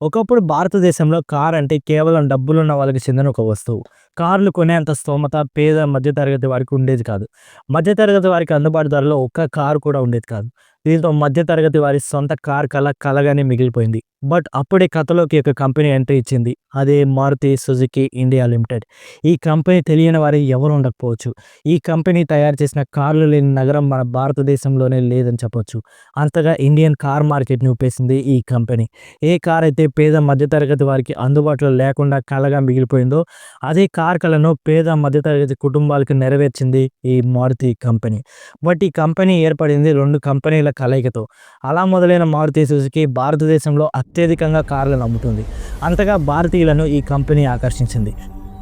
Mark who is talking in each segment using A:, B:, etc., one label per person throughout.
A: ఒకప్పుడు భారతదేశంలో కార్ అంటే కేవలం డబ్బులున్న వాళ్ళకి చెందిన ఒక వస్తువు. కార్లు కొనేంత స్తోమత పేద మధ్య తరగతి వారికి ఉండేది కాదు. మధ్య తరగతి వారికి అందుబాటు ధరలో ఒక్క కారు కూడా ఉండేది కాదు. దీంతో మధ్య తరగతి వారి సొంత కార్ కల కలగానే మిగిలిపోయింది. బట్ అప్పుడే కథలోకి ఒక కంపెనీ ఎంట్రీ ఇచ్చింది. అదే మారుతి సుజుకి ఇండియా లిమిటెడ్. ఈ కంపెనీ తెలియని వారు ఎవరు ఉండకపోవచ్చు. ఈ కంపెనీ తయారు చేసిన కార్లు లేని నగరం మన భారతదేశంలోనే లేదని చెప్పొచ్చు. అంతగా ఇండియన్ కార్ మార్కెట్‌ని ఊపేసింది ఈ కంపెనీ. ఏ కార్ అయితే పేద మధ్యతరగతి వారికి అందుబాటులో లేకుండా కలగా మిగిలిపోయిందో, అదే కార్ కలను పేద మధ్యతరగతి కుటుంబాలకు నెరవేర్చింది ఈ మారుతి కంపెనీ. బట్ ఈ కంపెనీ ఏర్పడింది 2 కంపెనీల కలయికతో. అలా మొదలైన మారుతి సుజుకి భారతదేశంలో అత్యధికంగా కార్లను అమ్ముతుంది. అంతగా భారతీయులను ఈ కంపెనీ ఆకర్షించింది.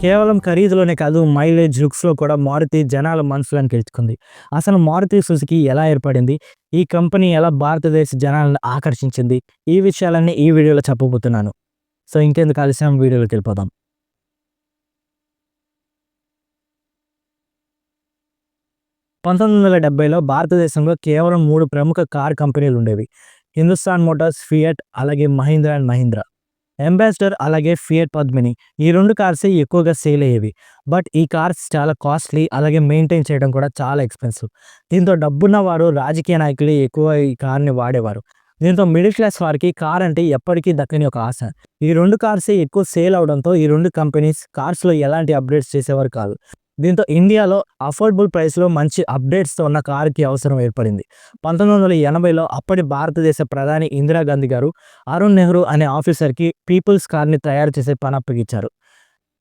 A: కేవలం ఖరీదులోనే కాదు, మైలేజ్, లుక్స్‌లో కూడా మారుతి జనాల మనసులను గెలుచుకుంది. అసలు మారుతి సుజుకి ఎలా ఏర్పడింది? ఈ కంపెనీ ఎలా భారతదేశ జనాలను ఆకర్షించింది? ఈ విషయాలన్నీ ఈ వీడియోలో చెప్పబోతున్నాను. సో ఇంకెందుకు ఆలస్యం, వీడియోలోకెళ్ళిపోదాం. 1970లో భారతదేశంలో కేవలం 3 ప్రముఖ కార్ కంపెనీలుండేవి. హిందుస్థాన్ మోటార్స్, ఫియట్, అలాగే మహీంద్రా అండ్ మహీంద్రా. అంబాసిడర్ అలాగే ఫియట్ పద్మిని, ఈ 2 కార్సే ఎక్కువగా సేల్ అయ్యేవి. బట్ ఈ కార్స్ చాలా కాస్ట్లీ, అలాగే మెయింటైన్ చేయడం కూడా చాలా ఎక్స్‌పెన్సివ్. దీంతో డబ్బున్న వారు, రాజకీయ నాయకులు ఎక్కువ ఈ కార్‌ని వాడేవారు. దీంతో మిడిల్ క్లాస్ వారికి కార్ అంటే ఎప్పటికీ దక్కని ఒక ఆశ. ఈ 2 కార్సే ఎక్కువ సేల్ అవడంతో ఈ 2 కంపెనీస్ కార్స్‌లో ఎలాంటి అప్‌డేట్స్ చేసేవారు కాదు. దీంతో ఇండియాలో అఫోర్డబుల్ ప్రైస్‌లో మంచి అప్‌డేట్స్‌తో ఉన్న కార్‌కి అవసరం ఏర్పడింది. 1980లో అప్పటి భారతదేశ ప్రధాని ఇందిరాగాంధీ గారు అరుణ్ నెహ్రూ అనే ఆఫీసర్‌కి పీపుల్స్ కార్‌ని తయారు చేసే పని అప్పగించారు.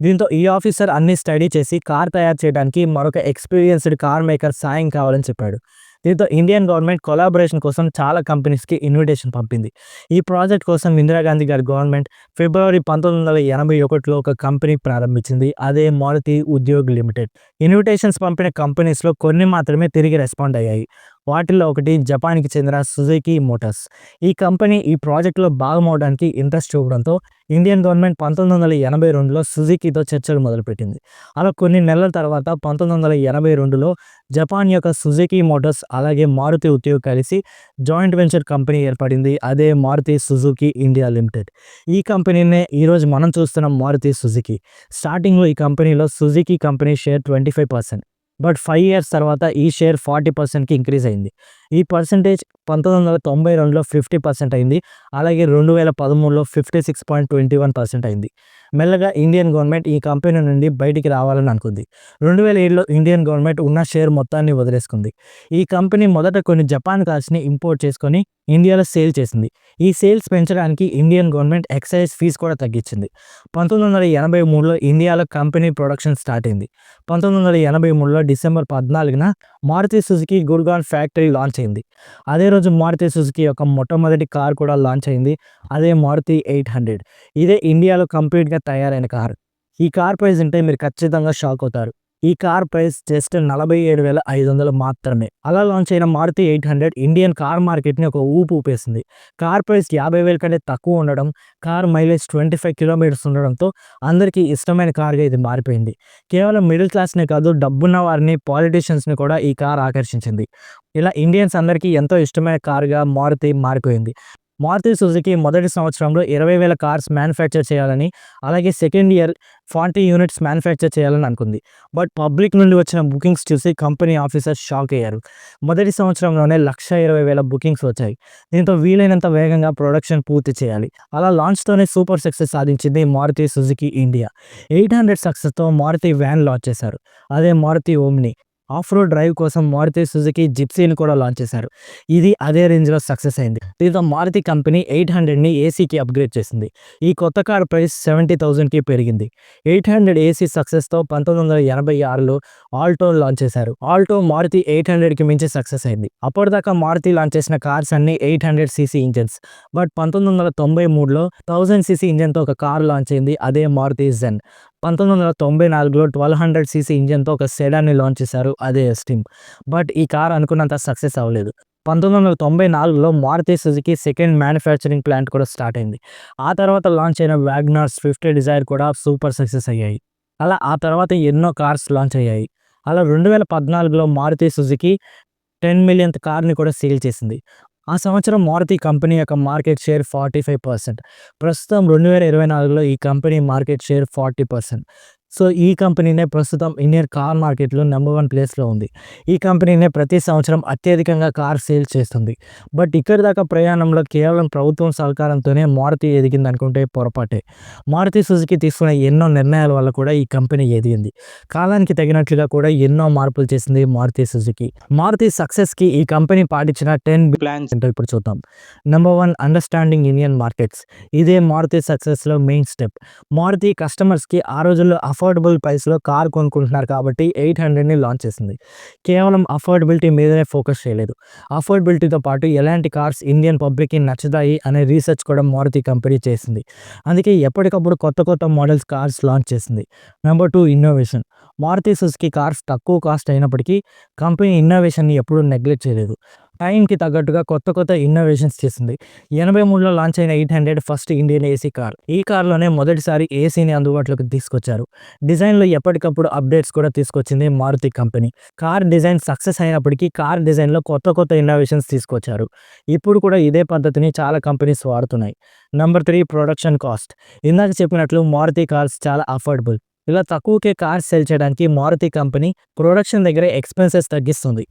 A: దీంతో ఈ ఆఫీసర్ అన్ని స్టడీ చేసి కార్ తయారు చేయడానికి మరొక ఎక్స్‌పీరియన్స్‌డ్ కార్ మేకర్ సాయం కావాలని చెప్పాడు. దీంతో ఇండియన్ గవర్నమెంట్ కొలాబరేషన్ కోసం చాలా కంపెనీస్‌కి ఇన్విటేషన్ పంపింది. ఈ ప్రాజెక్ట్ కోసం ఇందిరాగాంధీ గారి గవర్నమెంట్ ఫిబ్రవరి 1981లో ఒక కంపెనీ ప్రారంభించింది. అదే మారుతి ఉద్యోగ్ లిమిటెడ్. ఇన్విటేషన్స్ పంపిన కంపెనీస్‌లో కొన్ని మాత్రమే తిరిగి రెస్పాండ్ అయ్యాయి. వాటిల్లో ఒకటి జపాన్‌కి చెందిన సుజుకి మోటార్స్. ఈ కంపెనీ ఈ ప్రాజెక్ట్‌లో భాగమవ్వడానికి ఇంట్రెస్ట్ చూపడంతో ఇండియన్ గవర్నమెంట్ 1982లో సుజుకితో చర్చలు మొదలుపెట్టింది. అలా కొన్ని నెలల తర్వాత 1982లో జపాన్ యొక్క సుజుకి మోటార్స్ అలాగే మారుతి ఉద్యోగ్ కలిసి జాయింట్ వెంచర్ కంపెనీ ఏర్పడింది. అదే మారుతి సుజుకి ఇండియా లిమిటెడ్. ఈ కంపెనీనే ఈరోజు మనం చూస్తున్న మారుతి సుజుకి. స్టార్టింగ్‌లో ఈ కంపెనీలో Suzuki company share 25%. But 5 years తర్వాత ఈ షేర్ 40%కి ఇంక్రీజ్ అయింది. ఈ పర్సెంటేజ్ 1992లో 50% అయింది. అలాగే 2013లో 56.21% అయింది. మెల్లగా ఇండియన్ గవర్నమెంట్ ఈ కంపెనీ నుండి బయటికి రావాలని అనుకుంది. 2007లో ఇండియన్ గవర్నమెంట్ ఉన్న షేర్ మొత్తాన్ని వదిలేసుకుంది. ఈ కంపెనీ మొదట కొన్ని జపాన్ కార్స్‌ని ఇంపోర్ట్ చేసుకొని ఇండియాలో సేల్ చేసింది. ఈ సేల్స్ పెంచడానికి ఇండియన్ గవర్నమెంట్ ఎక్సైజ్ ఫీస్ కూడా తగ్గించింది. 1983లో ఇండియాలో కంపెనీ ప్రొడక్షన్ స్టార్ట్ అయింది. 1983లో డిసెంబర్ 14న Maruti Suzuki Gurgaon factory launch అయింది. అదే రోజు మారుతి సుజుకి యొక్క మొట్టమొదటి కార్ కూడా లాంచ్ అయింది. అదే మారుతి 800. ఇదే ఇండియాలో కంప్లీట్‌గా తయారైన కారు. ఈ కార్ ప్రైస్ వింటే మీరు ఖచ్చితంగా షాక్ అవుతారు. ఈ కార్ ప్రైస్ జస్ట్ 47,500 మాత్రమే. అలా లాంచ్ అయిన మారుతి 800 ఇండియన్ కార్ మార్కెట్‌ని ఒక ఊపు ఊపేసింది. కార్ ప్రైస్ 50,000 కంటే తక్కువ ఉండడం, కార్ మైలేజ్ 25 కిలోమీటర్స్ ఉండడంతో అందరికీ ఇష్టమైన కార్‌గా ఇది మారిపోయింది. కేవలం మిడిల్ క్లాస్‌నే కాదు, డబ్బున్న వారిని, పాలిటీషియన్స్‌ని కూడా ఈ కార్ ఆకర్షించింది. ఇలా ఇండియన్స్ అందరికీ ఎంతో ఇష్టమైన కార్‌గా మారుతి మారిపోయింది. మారుతి సుజుకి మొదటి సంవత్సరంలో 20,000 కార్స్ మ్యానుఫ్యాక్చర్ చేయాలని, అలాగే సెకండ్ ఇయర్ 40 యూనిట్స్ మ్యానుఫ్యాక్చర్ చేయాలని అనుకుంది. బట్ పబ్లిక్ నుండి వచ్చిన బుకింగ్స్ చూసి కంపెనీ ఆఫీసర్స్ షాక్ అయ్యారు. మొదటి సంవత్సరంలోనే 1,20,000 బుకింగ్స్ వచ్చాయి. దీంతో వీలైనంత వేగంగా ప్రొడక్షన్ పూర్తి చేయాలి. అలా లాంచ్‌తోనే సూపర్ సక్సెస్ సాధించింది మారుతి సుజుకి ఇండియా. 800 సక్సెస్‌తో మారుతి వ్యాన్ లాంచ్ చేశారు. అదే Maruti Omni. Off road drive కోసం మారుతి సుజుకి జిప్సీని కూడా లాంచ్ చేశారు. ఇది అదే రేంజ్‌లో సక్సెస్ అయింది. దీంతో మారుతి కంపెనీ 800ని ఏసీకి అప్‌గ్రేడ్ చేసింది. ఈ కొత్త కార్ ప్రైస్ 70,000కి పెరిగింది. 800 ఏసీ సక్సెస్‌తో 1986లో ఆల్టో లాంచ్ చేశారు. ఆల్టో మారుతి 800కి మించి సక్సెస్ అయింది. అప్పటిదాకా మారుతి లాంచ్ చేసిన కార్స్ అన్నీ 800 సీసీ ఇంజిన్స్. బట్ 1993లో 1000 సీసీ ఇంజిన్‌తో ఒక కార్ లాంచ్ అయింది. అదే మారుతి జెన్. 1994లో 1200 సీసీ ఇంజిన్‌తో ఒక సెడాన్‌ని లాంచ్ చేశారు. అదే ఎస్టీమ్. బట్ ఈ కార్ అనుకున్నంత సక్సెస్ అవ్వలేదు. 1994లో Maruti Suzuki second manufacturing plant కూడా స్టార్ట్ అయింది. ఆ తర్వాత లాంచ్ అయిన వ్యాగనార్, స్విఫ్ట్ డిజైర్ కూడా సూపర్ సక్సెస్ అయ్యాయి. అలా ఆ తర్వాత ఎన్నో కార్స్ లాంచ్ అయ్యాయి. అలా 2014లో మారుతి సుజుకి 10 మిలియన్త్ కార్‌ని కూడా సేల్ చేసింది. ఆ సంవత్సరం మారుతి కంపెనీ యొక్క మార్కెట్ షేర్ 45%. ప్రస్తుతం 2024లో ఈ కంపెనీ మార్కెట్ షేర్ 40%. సో, ఈ కంపెనీనే ప్రస్తుతం ఇండియన్ కార్ మార్కెట్‌లో నంబర్ 1 ప్లేస్‌లో ఉంది. ఈ కంపెనీనే ప్రతి సంవత్సరం అత్యధికంగా కార్ సేల్స్ చేస్తుంది. బట్ ఇక్కడి దాకా ప్రయాణంలో కేవలం ప్రభుత్వం సహకారంతోనే మారుతి ఎదిగిందనుకుంటే పొరపాటే. మారుతి సుజుకి తీసుకున్న ఎన్నో నిర్ణయాల వల్ల కూడా ఈ కంపెనీ ఎదిగింది. కాలానికి తగినట్లుగా కూడా ఎన్నో మార్పులు చేసింది మారుతి సుజుకి. మారుతి సక్సెస్‌కి ఈ కంపెనీ పాటించిన 10 ప్లాన్స్ ఏంటో ఇప్పుడు చూద్దాం. Number 1, understanding Indian markets. ఇదే మారుతి సక్సెస్‌లో మెయిన్ స్టెప్. మారుతి కస్టమర్స్‌కి ఆ రోజుల్లో అఫోర్డబుల్ ప్రైస్‌లో కార్ కొనుక్కుంటున్నారు కాబట్టి 800ని లాంచ్ చేసింది. కేవలం అఫోర్డబిలిటీ మీదనే ఫోకస్ చేయలేదు. అఫోర్డబిలిటీతో పాటు ఎలాంటి కార్స్ ఇండియన్ పబ్లిక్‌కి నచ్చుతాయి అనే రీసెర్చ్ కూడా మారుతి కంపెనీ చేసింది. అందుకే ఎప్పటికప్పుడు కొత్త కొత్త మోడల్స్ కార్స్ లాంచ్ చేసింది. Number 2, innovation. Maruti Suzuki cars తక్కువ కాస్ట్ అయినప్పటికీ కంపెనీ ఇన్నోవేషన్‌ని ఎప్పుడూ నెగ్లెక్ట్ చేయలేదు. టైంకి తగ్గట్టుగా కొత్త కొత్త ఇన్నోవేషన్స్ చేసింది. 83లో లాంచ్ అయిన 800 ఫస్ట్ ఇండియన్ ఏసీ కార్. ఈ కార్‌లోనే మొదటిసారి ఏసీని అందుబాటులోకి తీసుకొచ్చారు. డిజైన్‌లో ఎప్పటికప్పుడు అప్డేట్స్ కూడా తీసుకొచ్చింది Maruti company. Car design success అయినప్పటికీ కార్ డిజైన్‌లో కొత్త కొత్త ఇన్నోవేషన్స్ తీసుకొచ్చారు. ఇప్పుడు కూడా ఇదే పద్ధతిని చాలా కంపెనీస్ వాడుతున్నాయి. Number 3, production cost. ఇందాక చెప్పినట్లు మారుతి కార్స్ చాలా అఫోర్డబుల్. ఇలా తక్కువకే కార్స్ సేల్ చేయడానికి మారుతి కంపెనీ ప్రొడక్షన్ దగ్గరే ఎక్స్‌పెన్సెస్ తగ్గిస్తుంది.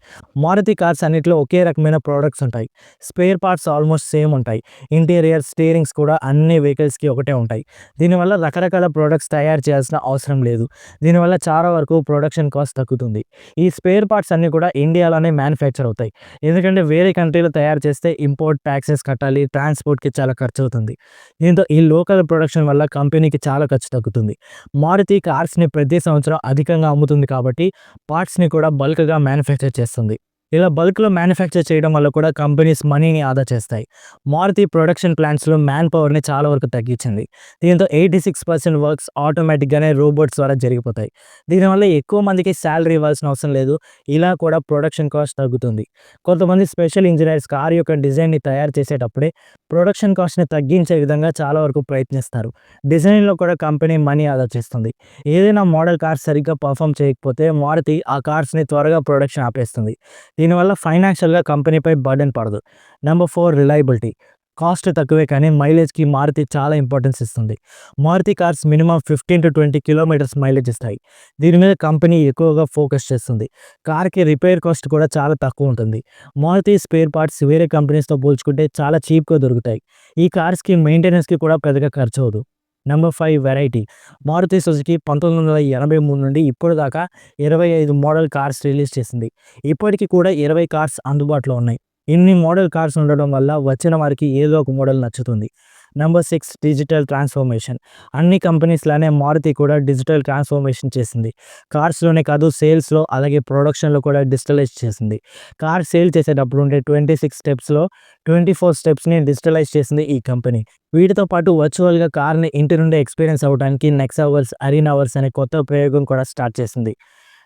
A: మారుతి కార్స్ అన్నిట్లో ఒకే రకమైన ప్రొడక్ట్స్ ఉంటాయి. స్పేర్ పార్ట్స్ ఆల్మోస్ట్ సేమ్ ఉంటాయి. ఇంటీరియర్, స్టీరింగ్స్ కూడా అన్ని వెహికల్స్‌కి ఒకటే ఉంటాయి. దీనివల్ల రకరకాల ప్రొడక్ట్స్ తయారు చేయాల్సిన అవసరం లేదు. దీనివల్ల చాలా వరకు ప్రొడక్షన్ కాస్ట్ తగ్గుతుంది. ఈ స్పేర్ పార్ట్స్ అన్నీ కూడా ఇండియాలోనే మ్యానుఫ్యాక్చర్ అవుతాయి. ఎందుకంటే వేరే కంట్రీలో తయారు చేస్తే ఇంపోర్ట్ టాక్సెస్ కట్టాలి, ట్రాన్స్‌పోర్ట్‌కి చాలా ఖర్చవుతుంది. దీంతో ఈ లోకల్ ప్రొడక్షన్ వల్ల కంపెనీకి చాలా ఖర్చు తగ్గుతుంది. మారుతి కార్స్‌ని ప్రతి సంవత్సరం అధికంగా అమ్ముతుంది కాబట్టి పార్ట్స్‌ని కూడా బల్క్‌గా మ్యానుఫ్యాక్చర్ చేస్తుంది. ఇలా బల్క్‌లో మ్యానుఫ్యాక్చర్ చేయడం వల్ల కూడా కంపెనీస్ మనీని ఆదా చేస్తాయి. మారుతి ప్రొడక్షన్ ప్లాంట్స్‌లో మ్యాన్ పవర్‌ని చాలా వరకు తగ్గించింది. దీంతో 86% వర్క్స్ ఆటోమేటిక్‌గానే రోబోట్స్ ద్వారా జరిగిపోతాయి. దీనివల్ల ఎక్కువ మందికి సాలరీ ఇవ్వాల్సిన అవసరం లేదు. ఇలా కూడా ప్రొడక్షన్ కాస్ట్ తగ్గుతుంది. కొంతమంది స్పెషల్ ఇంజినీర్స్ కార్ యొక్క డిజైన్‌ని తయారు చేసేటప్పుడే ప్రొడక్షన్ కాస్ట్‌ని తగ్గించే విధంగా చాలా వరకు ప్రయత్నిస్తారు. డిజైన్‌లో కూడా కంపెనీ మనీ ఆదా చేస్తుంది. ఏదైనా మోడల్ కార్ సరిగ్గా పర్ఫార్మ్ చేయకపోతే మారుతి ఆ కార్స్‌ని త్వరగా ప్రొడక్షన్ ఆపేస్తుంది. దీనివల్ల ఫైనాన్షియల్‌గా కంపెనీపై బర్డెన్ పడదు. Number 4, reliability. కాస్ట్ తక్కువే కానీ మైలేజ్‌కి మారుతి చాలా ఇంపార్టెన్స్ ఇస్తుంది. Maruti cars minimum 15-20 kilometres mileage ఇస్తాయి. దీని మీద కంపెనీ ఎక్కువగా ఫోకస్ చేస్తుంది. కార్‌కి రిపేర్ కాస్ట్ కూడా చాలా తక్కువ ఉంటుంది. మారుతి స్పేర్ పార్ట్స్ వేరే కంపెనీస్‌తో పోల్చుకుంటే చాలా చీప్‌గా దొరుకుతాయి. ఈ కార్స్‌కి మెయింటెనెన్స్‌కి కూడా పెద్దగా ఖర్చవదు. Number 5, variety. మారుతి సుజుకి 1983 నుండి ఇప్పుడు దాకా 25 మోడల్ కార్స్ రిలీజ్ చేసింది. ఇప్పటికి కూడా 20 కార్స్ అందుబాటులో ఉన్నాయి. ఇన్ని మోడల్ కార్స్ ఉండడం వల్ల వచ్చిన వారికి ఏదో ఒక మోడల్ నచ్చుతుంది. Number 6, digital transformation. అన్ని కంపెనీస్ లానే మారుతి కూడా డిజిటల్ ట్రాన్స్ఫర్మేషన్ చేసింది. కార్స్‌లోనే కాదు సేల్స్‌లో అలాగే ప్రొడక్షన్‌లో కూడా డిజిటలైజ్ చేసింది. కార్ సేల్ చేసేటప్పుడు ఉండే 26 స్టెప్స్‌లో 24 స్టెప్స్‌ని డిజిటలైజ్ చేసింది ఈ కంపెనీ. వీటితో పాటు వర్చువల్‌గా కార్‌ని ఇంటి నుండే ఎక్స్‌పీరియన్స్ అవ్వడానికి నెక్సావర్స్, అరీనావర్స్ అనే కొత్త ప్రయోగం కూడా స్టార్ట్ చేసింది.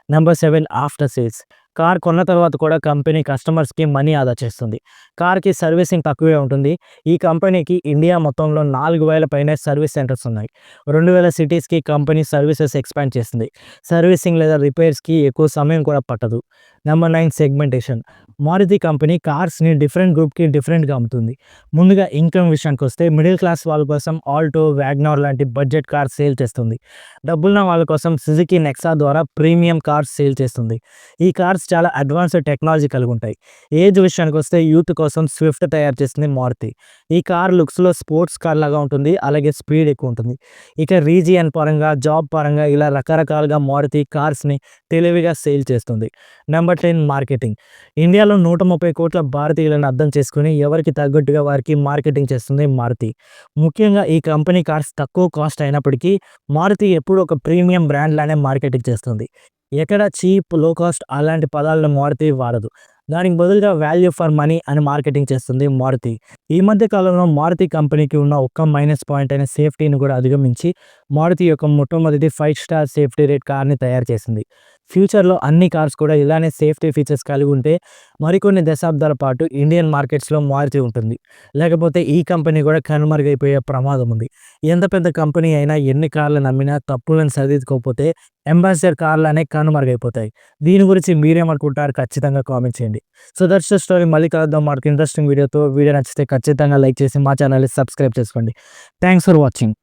A: Number 7, after sales. కార్ కొన్న తర్వాత కూడా కంపెనీ కస్టమర్స్‌కి మనీ ఆదా చేస్తుంది. కార్‌కి సర్వీసింగ్ తక్కువే ఉంటుంది. ఈ కంపెనీకి ఇండియా మొత్తంలో 4000 పైనే సర్వీస్ సెంటర్స్ ఉన్నాయి. 2000 సిటీస్‌కి కంపెనీ సర్వీసెస్ ఎక్స్‌పాండ్ చేసింది. సర్వీసింగ్ లేదా రిపేర్స్‌కి ఎక్కువ సమయం కూడా పట్టదు. Number 9, segmentation. మారుతి కంపెనీ కార్స్‌ని డిఫరెంట్ గ్రూప్‌కి డిఫరెంట్‌గా అమ్ముతుంది. ముందుగా ఇన్కమ్ విషయానికొస్తే మిడిల్ క్లాస్ వాళ్ళ కోసం ఆల్టో, వ్యాగనార్ లాంటి బడ్జెట్ కార్స్ సేల్ చేస్తుంది. డబ్బులున్న వాళ్ళ కోసం సుజుకి నెక్సా ద్వారా ప్రీమియం కార్స్ సేల్ చేస్తుంది. ఈ కార్స్ చాలా అడ్వాన్స్డ్ టెక్నాలజీ కలిగి ఉంటాయి. ఏజ్ విషయానికొస్తే యూత్ కోసం స్విఫ్ట్ తయారు చేసింది మారుతి. ఈ కార్ లుక్స్‌లో స్పోర్ట్స్ కార్ లాగా ఉంటుంది. అలాగే స్పీడ్ ఎక్కువ ఉంటుంది. ఇక రీజియన్ పరంగా, జాబ్ పరంగా ఇలా రకరకాలుగా మారుతి కార్స్‌ని తెలివిగా సేల్ చేస్తుంది. Number 10, marketing. ఇండియాలో 130 కోట్ల భారతీయులను అర్థం చేసుకొని ఎవరికి తగ్గట్టుగా వారికి మార్కెటింగ్ చేస్తుంది మారుతి. ముఖ్యంగా ఈ కంపెనీ కార్స్ తక్కువ కాస్ట్ అయినప్పటికీ మారుతి ఎప్పుడూ ఒక ప్రీమియం బ్రాండ్ లానే మార్కెటింగ్ చేస్తుంది. ఎక్కడ చీప్, లో కాస్ట్ అలాంటి పదాలను మారుతి వాడదు. దానికి బదులుగా వాల్యూ ఫర్ మనీ అని మార్కెటింగ్ చేస్తుంది మారుతి. ఈ మధ్య కాలంలో మారుతి కంపెనీకి ఉన్న ఒక్క మైనస్ పాయింట్ అయిన సేఫ్టీని కూడా అధిగమించి మారుతి యొక్క మొట్టమొదటి 5 స్టార్ సేఫ్టీ రేట్ కార్ని తయారు చేసింది. ఫ్యూచర్‌లో అన్ని కార్స్ కూడా ఇలానే సేఫ్టీ ఫీచర్స్ కలిగి ఉంటే మరికొన్ని దశాబ్దాల పాటు ఇండియన్ మార్కెట్స్‌లో మారుతూ ఉంటుంది. లేకపోతే ఈ కంపెనీ కూడా కనుమరుగైపోయే ప్రమాదం ఉంది. ఎంత పెద్ద కంపెనీ అయినా ఎన్ని కార్లు నమ్మినా తప్పులను సరిదిద్దుకోకపోతే అంబాసిడర్ కార్లనేవి కనుమరుగైపోతాయి. దీని గురించి మీరేమనుకుంటారు? ఖచ్చితంగా కామెంట్ చేయండి. So that's the story. మళ్ళీ కలుద్దాం మరొక ఇంట్రెస్టింగ్ వీడియోతో. వీడియో నచ్చితే ఖచ్చితంగా లైక్ చేసి మా ఛానల్‌ని సబ్స్క్రైబ్ చేసుకోండి. Thanks for watching.